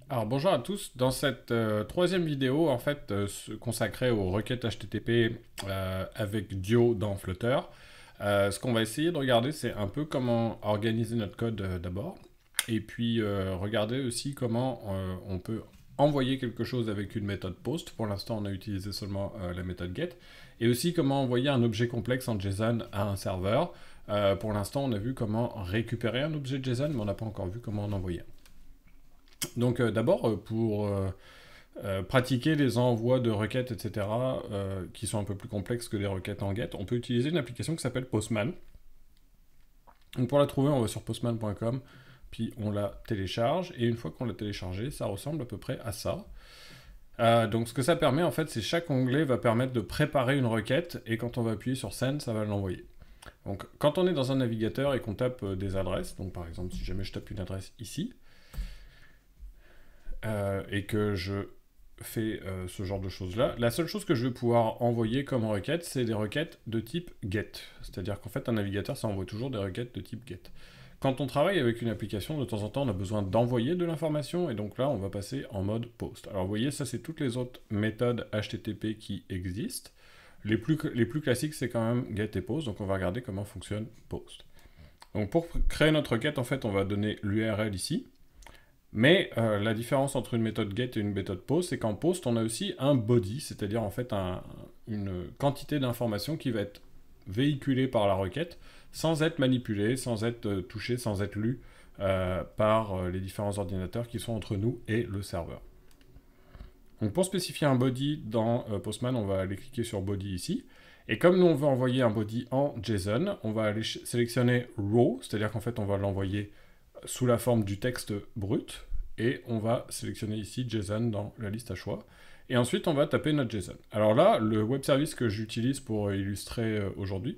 Alors bonjour à tous, dans cette troisième vidéo en fait consacrée aux requêtes HTTP avec Dio dans Flutter, ce qu'on va essayer de regarder c'est un peu comment organiser notre code d'abord, et puis regarder aussi comment on peut envoyer quelque chose avec une méthode POST. Pour l'instant on a utilisé seulement la méthode GET, et aussi comment envoyer un objet complexe en JSON à un serveur. Pour l'instant on a vu comment récupérer un objet JSON, mais on n'a pas encore vu comment en envoyer un. Donc d'abord, pour pratiquer les envois de requêtes, etc., qui sont un peu plus complexes que les requêtes en GET, on peut utiliser une application qui s'appelle Postman. Donc pour la trouver, on va sur postman.com, puis on la télécharge, et une fois qu'on l'a téléchargée, ça ressemble à peu près à ça. Donc ce que ça permet, en fait, c'est chaque onglet va permettre de préparer une requête, et quand on va appuyer sur Send, ça va l'envoyer. Donc quand on est dans un navigateur et qu'on tape des adresses, donc par exemple, si jamais je tape une adresse ici, et que je fais ce genre de choses-là, la seule chose que je vais pouvoir envoyer comme requête, c'est des requêtes de type GET. C'est-à-dire qu'en fait, un navigateur, ça envoie toujours des requêtes de type GET. Quand on travaille avec une application, de temps en temps, on a besoin d'envoyer de l'information, et donc là, on va passer en mode POST. Alors vous voyez, ça, c'est toutes les autres méthodes HTTP qui existent. Les plus classiques, c'est quand même GET et POST, donc on va regarder comment fonctionne POST. Donc pour créer notre requête, en fait, on va donner l'URL ici. Mais la différence entre une méthode get et une méthode post, c'est qu'en post, on a aussi un body, c'est-à-dire en fait une quantité d'informations qui va être véhiculée par la requête, sans être manipulée, sans être touchée, sans être lue par les différents ordinateurs qui sont entre nous et le serveur. Donc pour spécifier un body dans Postman, on va aller cliquer sur body ici. Et comme nous on veut envoyer un body en JSON, on va aller sélectionner raw, c'est-à-dire qu'en fait on va l'envoyer sous la forme du texte brut, et on va sélectionner ici JSON dans la liste à choix, et ensuite on va taper notre JSON. Alors là, le web service que j'utilise pour illustrer aujourd'hui,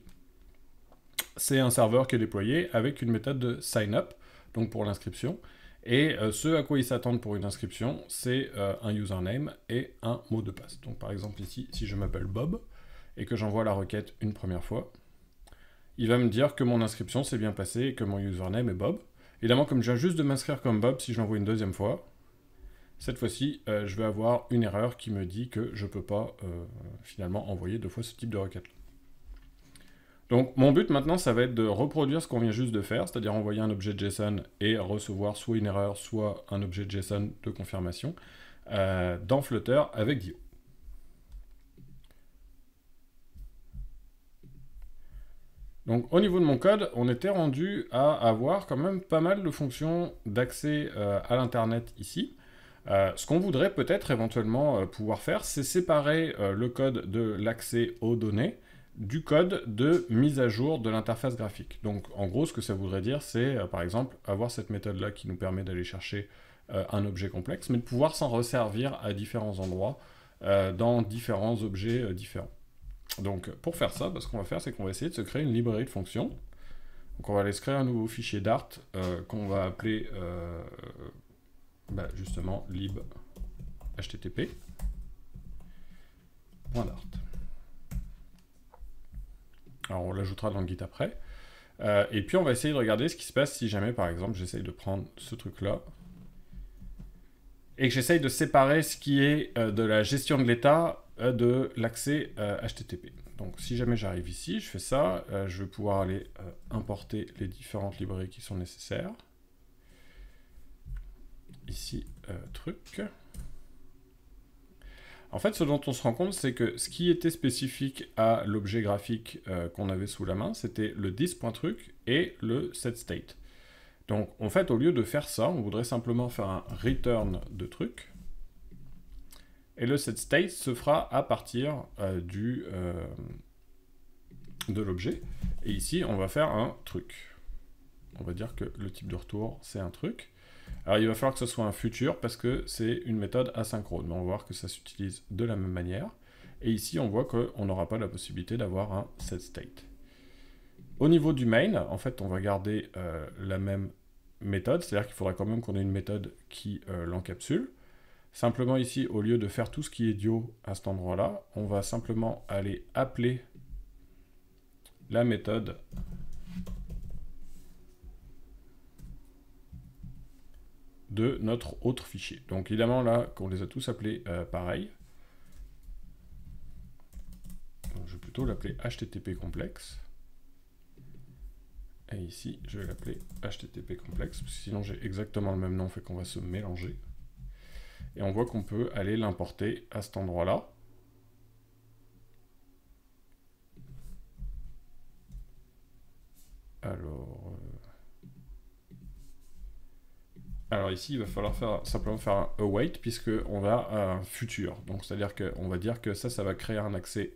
c'est un serveur qui est déployé avec une méthode de sign-up, donc pour l'inscription, et ce à quoi ils s'attendent pour une inscription, c'est un username et un mot de passe. Donc par exemple ici, si je m'appelle Bob, et que j'envoie la requête une première fois, il va me dire que mon inscription s'est bien passée et que mon username est Bob. Évidemment, comme je viens juste de m'inscrire comme Bob, si je l'envoie une deuxième fois, cette fois-ci, je vais avoir une erreur qui me dit que je ne peux pas finalement envoyer deux fois ce type de requête. Donc mon but maintenant, ça va être de reproduire ce qu'on vient juste de faire, c'est-à-dire envoyer un objet JSON et recevoir soit une erreur, soit un objet JSON de confirmation dans Flutter avec Dio. Donc au niveau de mon code, on était rendu à avoir quand même pas mal de fonctions d'accès à l'internet ici. Ce qu'on voudrait peut-être éventuellement pouvoir faire, c'est séparer le code de l'accès aux données du code de mise à jour de l'interface graphique. Donc en gros, ce que ça voudrait dire, c'est par exemple avoir cette méthode-là qui nous permet d'aller chercher un objet complexe, mais de pouvoir s'en resservir à différents endroits dans différents objets différents. Donc pour faire ça, ce qu'on va faire, c'est qu'on va essayer de se créer une librairie de fonctions. Donc on va aller se créer un nouveau fichier Dart qu'on va appeler justement lib http.dart. Alors on l'ajoutera dans le Git après. Et puis on va essayer de regarder ce qui se passe si jamais par exemple j'essaye de prendre ce truc là et que j'essaye de séparer ce qui est de la gestion de l'état de l'accès HTTP. Donc si jamais j'arrive ici, je fais ça, je vais pouvoir aller importer les différentes librairies qui sont nécessaires. Ici, truc. En fait, ce dont on se rend compte, c'est que ce qui était spécifique à l'objet graphique qu'on avait sous la main, c'était le this.truc et le setState. Donc, en fait, au lieu de faire ça, on voudrait simplement faire un return de truc. Et le setState se fera à partir de l'objet. Et ici, on va faire un truc. On va dire que le type de retour, c'est un truc. Alors, il va falloir que ce soit un futur parce que c'est une méthode asynchrone. Mais on va voir que ça s'utilise de la même manière. Et ici, on voit qu'on n'aura pas la possibilité d'avoir un setState. Au niveau du main, en fait, on va garder la même méthode, c'est-à-dire qu'il faudra quand même qu'on ait une méthode qui l'encapsule. Simplement ici, au lieu de faire tout ce qui est Dio à cet endroit-là, on va simplement aller appeler la méthode de notre autre fichier. Donc évidemment là, qu'on les a tous appelés pareil. Donc, je vais plutôt l'appeler HTTP complexe. Et ici, je vais l'appeler HTTP complexe, parce que sinon j'ai exactement le même nom, fait qu'on va se mélanger. Et on voit qu'on peut aller l'importer à cet endroit-là. Alors ici, il va falloir simplement faire un await, puisqu'on a un futur. Donc c'est-à-dire qu'on va dire que ça va créer un accès,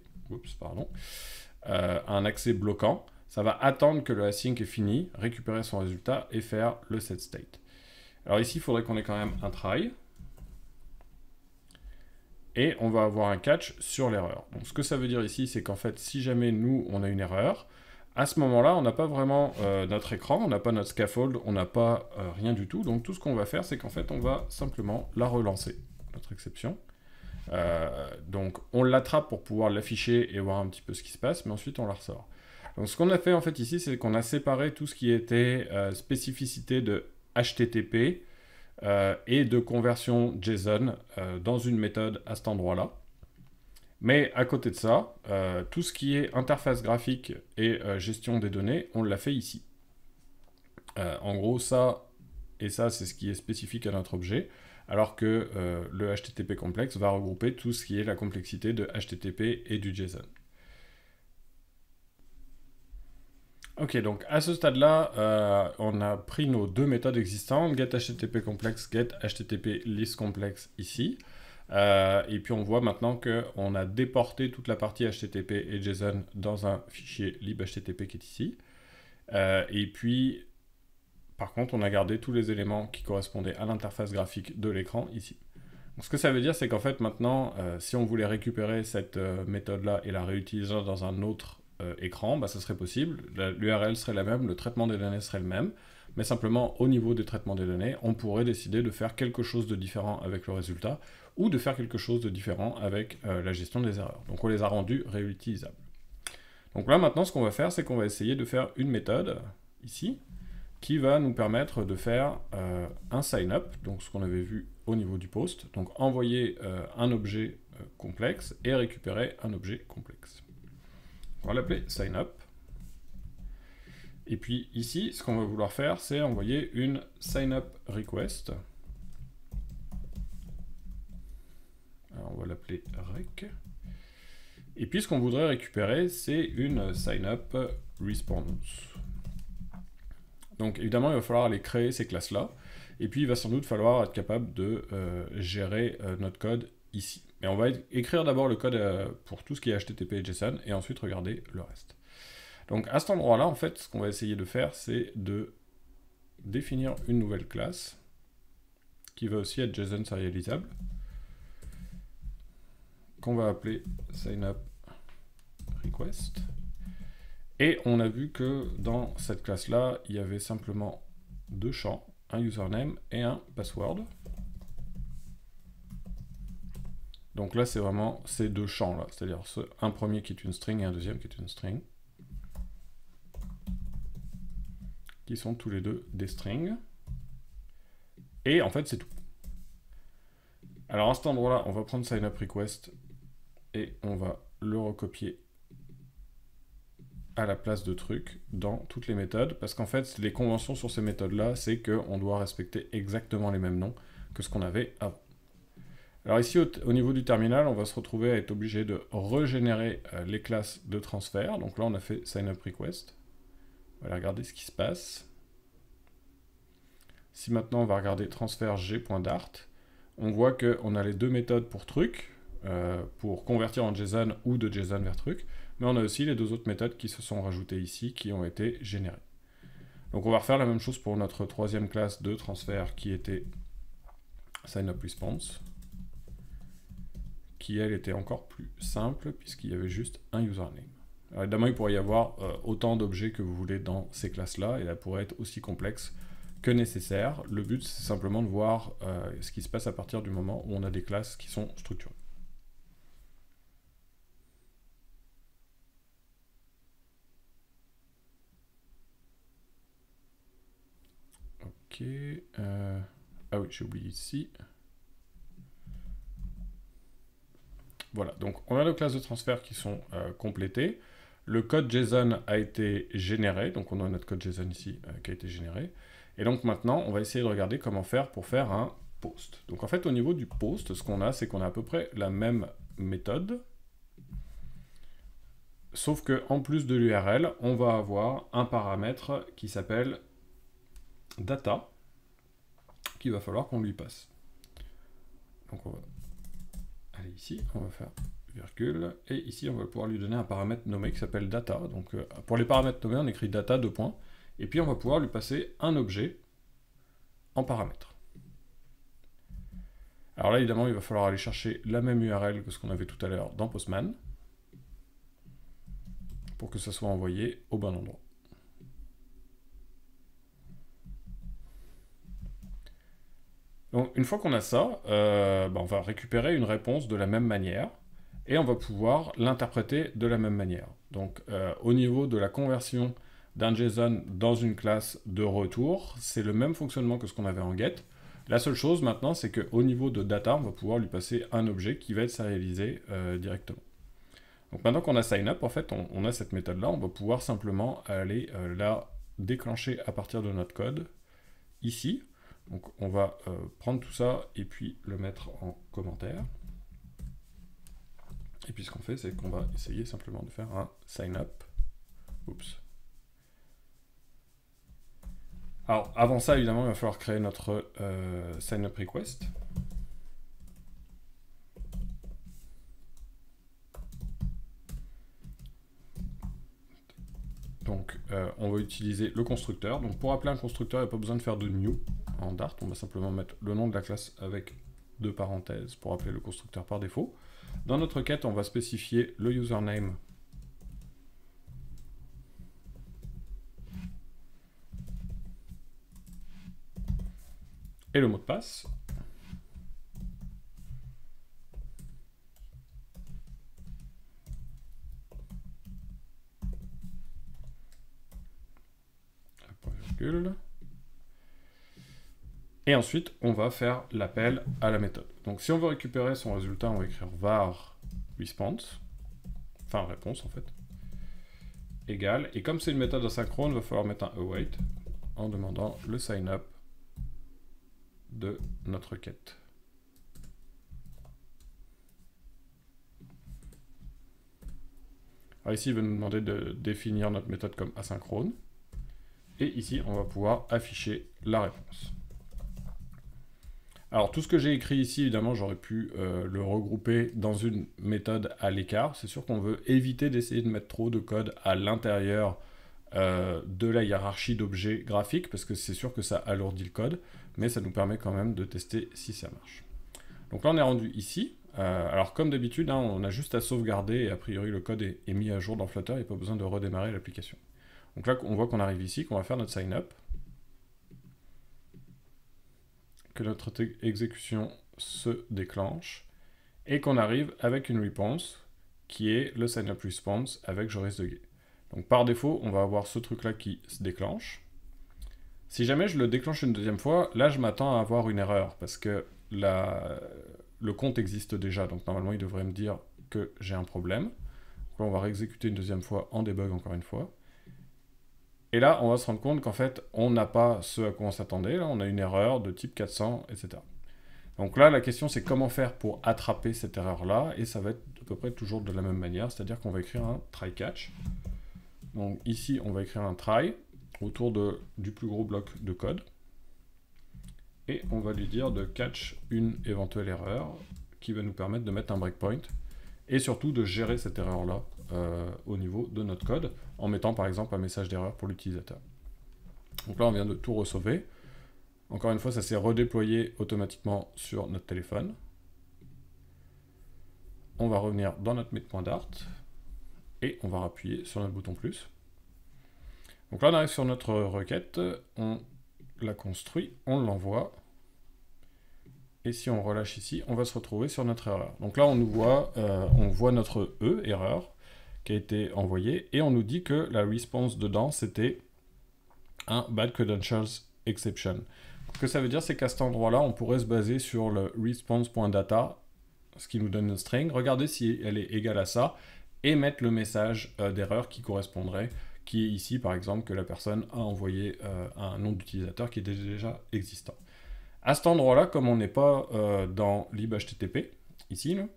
un accès bloquant. Ça va attendre que le async est fini, récupérer son résultat et faire le set state. Alors ici, il faudrait qu'on ait quand même un try. Et on va avoir un catch sur l'erreur. Donc ce que ça veut dire ici, c'est qu'en fait, si jamais nous, on a une erreur, à ce moment-là, on n'a pas vraiment notre écran, on n'a pas notre scaffold, on n'a pas rien du tout. Donc tout ce qu'on va faire, c'est qu'en fait, on va simplement la relancer, notre exception. Donc on l'attrape pour pouvoir l'afficher et voir un petit peu ce qui se passe, mais ensuite on la ressort. Donc ce qu'on a fait en fait ici, c'est qu'on a séparé tout ce qui était spécificité de HTTP et de conversion JSON dans une méthode à cet endroit-là. Mais à côté de ça, tout ce qui est interface graphique et gestion des données, on l'a fait ici. En gros, ça et ça, c'est ce qui est spécifique à notre objet, alors que le HTTP complexe va regrouper tout ce qui est la complexité de HTTP et du JSON. Ok, donc à ce stade-là, on a pris nos deux méthodes existantes, getHTTP complex, getHTTP list complex ici. Et puis on voit maintenant qu'on a déporté toute la partie HTTP et JSON dans un fichier libHTTP qui est ici. Et puis, par contre, on a gardé tous les éléments qui correspondaient à l'interface graphique de l'écran ici. Donc, ce que ça veut dire, c'est qu'en fait, maintenant, si on voulait récupérer cette méthode-là et la réutiliser dans un autre écran, bah, ça serait possible. L'URL serait la même, le traitement des données serait le même, mais simplement au niveau du traitement des données, on pourrait décider de faire quelque chose de différent avec le résultat ou de faire quelque chose de différent avec la gestion des erreurs. Donc on les a rendus réutilisables. Donc là maintenant, ce qu'on va faire, c'est qu'on va essayer de faire une méthode ici qui va nous permettre de faire un sign-up, donc ce qu'on avait vu au niveau du post, donc envoyer un objet complexe et récupérer un objet complexe. On va l'appeler sign-up. Et puis ici, ce qu'on va vouloir faire, c'est envoyer une sign-up request. Alors on va l'appeler rec. Et puis ce qu'on voudrait récupérer, c'est une sign-up response. Donc évidemment, il va falloir aller créer ces classes-là. Et puis il va sans doute falloir être capable de gérer notre code ici. Mais on va écrire d'abord le code pour tout ce qui est HTTP et JSON, et ensuite regarder le reste. Donc à cet endroit-là, en fait, ce qu'on va essayer de faire, c'est de définir une nouvelle classe qui va aussi être JSON serialisable, qu'on va appeler signup_request. Et on a vu que dans cette classe-là, il y avait simplement deux champs, un username et un password. Donc là, c'est vraiment ces deux champs-là, c'est-à-dire un premier qui est une string et un deuxième qui est une string, qui sont tous les deux des strings. Et en fait, c'est tout. Alors à cet endroit-là, on va prendre signup_request et on va le recopier à la place de truc dans toutes les méthodes, parce qu'en fait, les conventions sur ces méthodes-là, c'est qu'on doit respecter exactement les mêmes noms que ce qu'on avait avant. Alors ici, au niveau du terminal, on va se retrouver à être obligé de régénérer les classes de transfert. Donc là, on a fait signup_request. On va aller regarder ce qui se passe. Si maintenant, on va regarder transfert g.dart, on voit qu'on a les deux méthodes pour truc, pour convertir en JSON ou de JSON vers truc, mais on a aussi les deux autres méthodes qui se sont rajoutées ici, qui ont été générées. Donc on va refaire la même chose pour notre troisième classe de transfert qui était signup_response, qui elle était encore plus simple puisqu'il y avait juste un username. Alors évidemment, il pourrait y avoir autant d'objets que vous voulez dans ces classes-là, et elle pourrait être aussi complexe que nécessaire. Le but, c'est simplement de voir ce qui se passe à partir du moment où on a des classes qui sont structurées. Ok. Ah oui, j'ai oublié ici. Voilà, donc on a nos classes de transfert qui sont complétées. Le code JSON a été généré, donc on a notre code JSON ici qui a été généré. Et donc maintenant, on va essayer de regarder comment faire pour faire un post. Donc en fait, au niveau du post, ce qu'on a, c'est qu'on a à peu près la même méthode. Sauf que en plus de l'URL, on va avoir un paramètre qui s'appelle data, qu'il va falloir qu'on lui passe. Donc on va aller ici, on va faire virgule, et ici on va pouvoir lui donner un paramètre nommé qui s'appelle data. Donc pour les paramètres nommés, on écrit data, deux points, et puis on va pouvoir lui passer un objet en paramètre. Alors là, évidemment, il va falloir aller chercher la même URL que ce qu'on avait tout à l'heure dans Postman, pour que ça soit envoyé au bon endroit. Donc une fois qu'on a ça, on va récupérer une réponse de la même manière, et on va pouvoir l'interpréter de la même manière. Donc au niveau de la conversion d'un JSON dans une classe de retour, c'est le même fonctionnement que ce qu'on avait en get. La seule chose maintenant, c'est qu'au niveau de data, on va pouvoir lui passer un objet qui va être sérialisé directement. Donc maintenant qu'on a sign-up, en fait, on a cette méthode-là, on va pouvoir simplement aller la déclencher à partir de notre code, ici. Donc on va prendre tout ça et puis le mettre en commentaire. Et puis ce qu'on fait, c'est qu'on va essayer simplement de faire un sign-up. Oups. Alors avant ça, évidemment, il va falloir créer notre sign-up request. Donc on va utiliser le constructeur. Donc pour appeler un constructeur, il n'y a pas besoin de faire de new en Dart. On va simplement mettre le nom de la classe avec deux parenthèses pour appeler le constructeur par défaut. Dans notre requête, on va spécifier le username et le mot de passe. Et ensuite, on va faire l'appel à la méthode. Donc si on veut récupérer son résultat, on va écrire var response, enfin réponse en fait, égale, et comme c'est une méthode asynchrone, il va falloir mettre un await en demandant le sign-up de notre requête. Alors ici, il va nous demander de définir notre méthode comme asynchrone, et ici, on va pouvoir afficher la réponse. Alors tout ce que j'ai écrit ici, évidemment, j'aurais pu le regrouper dans une méthode à l'écart. C'est sûr qu'on veut éviter d'essayer de mettre trop de code à l'intérieur de la hiérarchie d'objets graphiques, parce que c'est sûr que ça alourdit le code, mais ça nous permet quand même de tester si ça marche. Donc là, on est rendu ici. Alors comme d'habitude, hein, on a juste à sauvegarder, et a priori le code est mis à jour dans Flutter, il n'y a pas besoin de redémarrer l'application. Donc là, on voit qu'on arrive ici, qu'on va faire notre sign-up, que notre exécution se déclenche, et qu'on arrive avec une response, qui est le sign-up response avec Joris Deguet. Donc par défaut, on va avoir ce truc-là qui se déclenche. Si jamais je le déclenche une deuxième fois, là je m'attends à avoir une erreur, parce que le compte existe déjà, donc normalement il devrait me dire que j'ai un problème. Donc là on va réexécuter une deuxième fois en debug encore une fois. Et là, on va se rendre compte qu'en fait, on n'a pas ce à quoi on s'attendait. Là, on a une erreur de type 400, etc. Donc là, la question, c'est comment faire pour attraper cette erreur-là. Et ça va être à peu près toujours de la même manière, c'est-à-dire qu'on va écrire un try-catch. Donc ici, on va écrire un try autour du plus gros bloc de code. Et on va lui dire de catch une éventuelle erreur qui va nous permettre de mettre un breakpoint. Et surtout de gérer cette erreur-là au niveau de notre code, en mettant par exemple un message d'erreur pour l'utilisateur. Donc là, on vient de tout re-sauver. Encore une fois, ça s'est redéployé automatiquement sur notre téléphone. On va revenir dans notre met.dart et on va appuyer sur notre bouton plus. Donc là, on arrive sur notre requête, on la construit, on l'envoie. Et si on relâche ici, on va se retrouver sur notre erreur. Donc là, on voit notre E, erreur, qui a été envoyé, et on nous dit que la response dedans, c'était un bad credentials exception. Ce que ça veut dire, c'est qu'à cet endroit-là, on pourrait se baser sur le response.data, ce qui nous donne une string, regarder si elle est égale à ça, et mettre le message d'erreur qui correspondrait, qui est ici, par exemple, que la personne a envoyé un nom d'utilisateur qui est déjà existant. À cet endroit-là, comme on n'est pas dans libHttp, ici, là,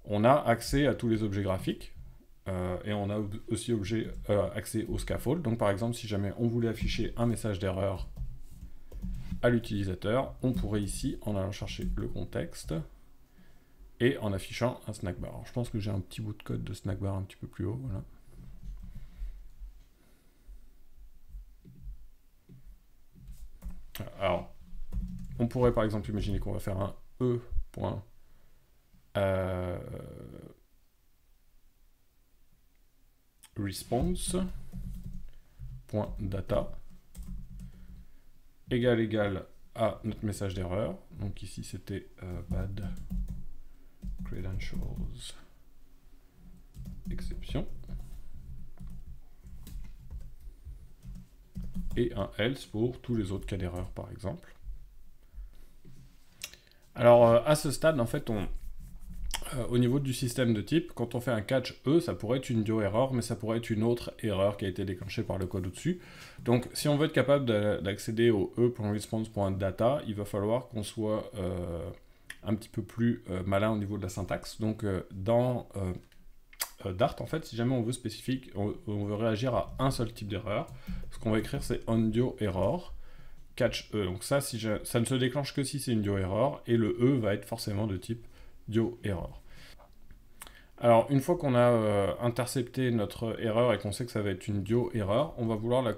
on a accès à tous les objets graphiques, et on a aussi accès au scaffold. Donc par exemple, si jamais on voulait afficher un message d'erreur à l'utilisateur, on pourrait ici, en allant chercher le contexte, et en affichant un snackbar. Alors, je pense que j'ai un petit bout de code de snackbar un petit peu plus haut, voilà. Alors, on pourrait par exemple imaginer qu'on va faire un response.data égal à notre message d'erreur. Donc ici c'était bad credentials exception. Et un else pour tous les autres cas d'erreur par exemple. Alors à ce stade, en fait, au niveau du système de type, quand on fait un catch E, ça pourrait être une dio-error, mais ça pourrait être une autre erreur qui a été déclenchée par le code au-dessus. Donc si on veut être capable d'accéder au e.response.data, il va falloir qu'on soit un petit peu plus malin au niveau de la syntaxe. Donc dans Dart, en fait, si jamais on veut spécifique, on veut réagir à un seul type d'erreur, ce qu'on va écrire c'est onDio-error. Catch E. Donc ça, ça ne se déclenche que si c'est une dio-error, et le E va être forcément de type dio-error. Alors, une fois qu'on a intercepté notre erreur et qu'on sait que ça va être une dio-error, on va vouloir la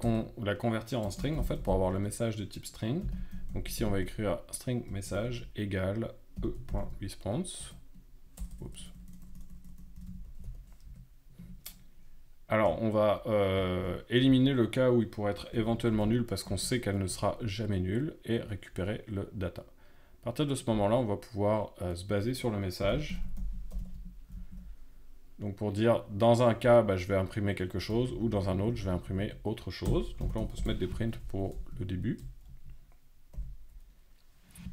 convertir en string, en fait, pour avoir le message de type string. Donc ici, on va écrire string message égale e.response. Oups. Alors, on va éliminer le cas où il pourrait être éventuellement nul parce qu'on sait qu'elle ne sera jamais nulle et récupérer le data. À partir de ce moment-là, on va pouvoir se baser sur le message. Donc pour dire, dans un cas, je vais imprimer quelque chose, ou dans un autre, je vais imprimer autre chose. Donc là, on peut se mettre des prints pour le début.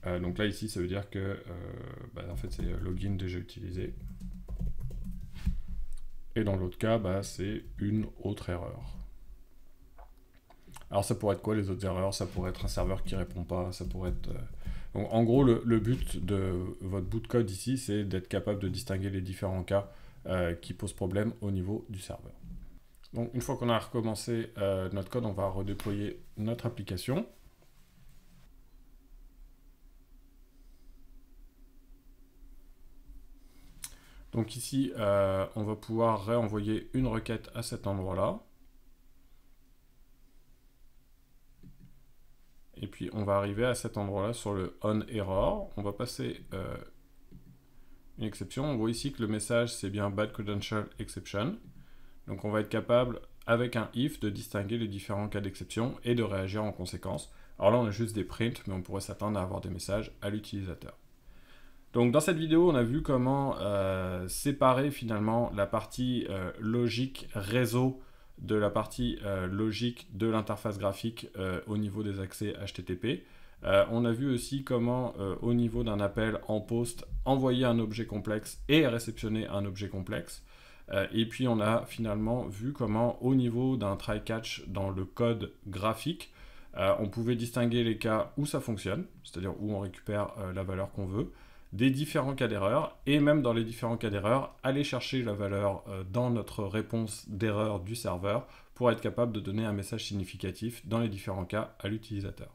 Donc là, ici, ça veut dire que en fait, c'est login déjà utilisé. Et dans l'autre cas, c'est une autre erreur. Alors ça pourrait être quoi les autres erreurs? Ça pourrait être un serveur qui répond pas, ça pourrait être... Donc en gros, le but de votre bout de code ici, c'est d'être capable de distinguer les différents cas qui posent problème au niveau du serveur. Donc une fois qu'on a recommencé notre code, on va redéployer notre application. Donc ici, on va pouvoir réenvoyer une requête à cet endroit-là. Et puis on va arriver à cet endroit-là sur le onError. On va passer une exception. On voit ici que le message, c'est bien bad credential exception. Donc on va être capable, avec un if, de distinguer les différents cas d'exception et de réagir en conséquence. Alors là, on a juste des prints, mais on pourrait s'attendre à avoir des messages à l'utilisateur. Donc dans cette vidéo, on a vu comment séparer finalement la partie logique réseau de la partie logique de l'interface graphique au niveau des accès HTTP. On a vu aussi comment, au niveau d'un appel en post, envoyer un objet complexe et réceptionner un objet complexe. Et puis on a finalement vu comment, au niveau d'un try-catch dans le code graphique, on pouvait distinguer les cas où ça fonctionne, c'est-à-dire où on récupère la valeur qu'on veut, des différents cas d'erreur, et même dans les différents cas d'erreur, aller chercher la valeur dans notre réponse d'erreur du serveur pour être capable de donner un message significatif dans les différents cas à l'utilisateur.